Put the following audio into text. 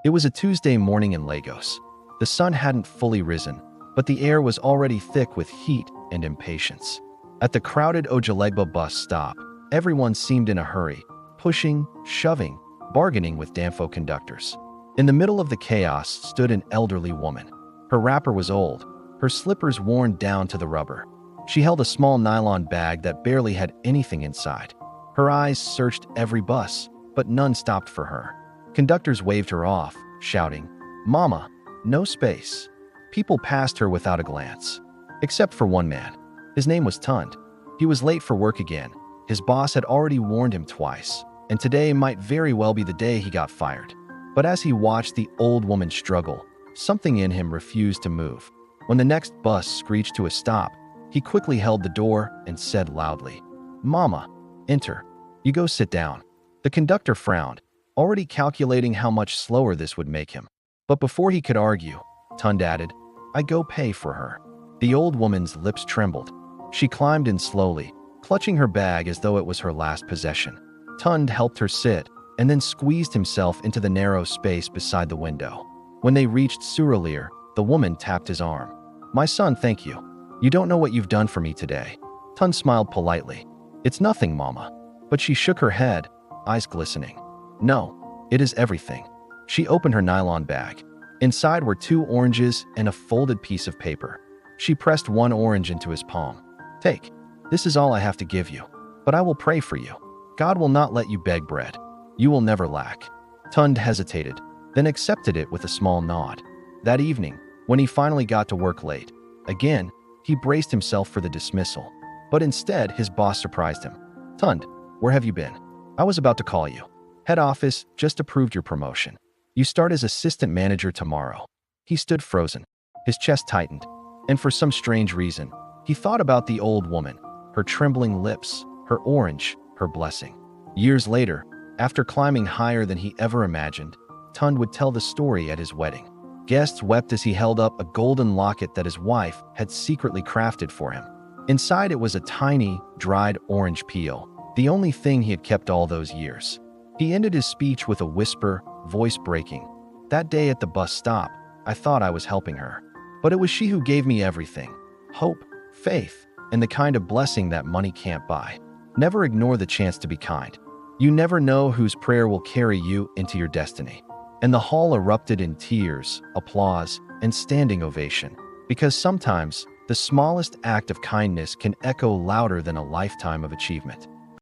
It was a Tuesday morning in Lagos. The sun hadn't fully risen, but the air was already thick with heat and impatience. At the crowded Ojalegba bus stop, everyone seemed in a hurry, pushing, shoving, bargaining with Danfo conductors. In the middle of the chaos stood an elderly woman. Her wrapper was old, her slippers worn down to the rubber. She held a small nylon bag that barely had anything inside. Her eyes searched every bus, but none stopped for her. Conductors waved her off, shouting, "Mama, no space." People passed her without a glance. Except for one man. His name was Tund. He was late for work again. His boss had already warned him twice, and today might very well be the day he got fired. But as he watched the old woman struggle, something in him refused to move. When the next bus screeched to a stop, he quickly held the door and said loudly, "Mama, enter. You go sit down." The conductor frowned, already calculating how much slower this would make him. But before he could argue, Tund added, "I go pay for her." The old woman's lips trembled. She climbed in slowly, clutching her bag as though it was her last possession. Tund helped her sit, and then squeezed himself into the narrow space beside the window. When they reached Surulere, the woman tapped his arm. "My son, thank you. You don't know what you've done for me today." Tund smiled politely. "It's nothing, Mama." But she shook her head, eyes glistening. "No, it is everything." She opened her nylon bag. Inside were 2 oranges and a folded piece of paper. She pressed one orange into his palm. "Take. This is all I have to give you. But I will pray for you. God will not let you beg bread. You will never lack." Tund hesitated, then accepted it with a small nod. That evening, when he finally got to work late, again, he braced himself for the dismissal. But instead, his boss surprised him. "Tund, where have you been? I was about to call you. Head office just approved your promotion. You start as assistant manager tomorrow." He stood frozen. His chest tightened. And for some strange reason, he thought about the old woman, her trembling lips, her orange, her blessing. Years later, after climbing higher than he ever imagined, Tund would tell the story at his wedding. Guests wept as he held up a golden locket that his wife had secretly crafted for him. Inside it was a tiny, dried orange peel, the only thing he had kept all those years. He ended his speech with a whisper, voice breaking. "That day at the bus stop, I thought I was helping her. But it was she who gave me everything. Hope, faith, and the kind of blessing that money can't buy." Never ignore the chance to be kind. You never know whose prayer will carry you into your destiny. And the hall erupted in tears, applause, and standing ovation. Because sometimes, the smallest act of kindness can echo louder than a lifetime of achievement.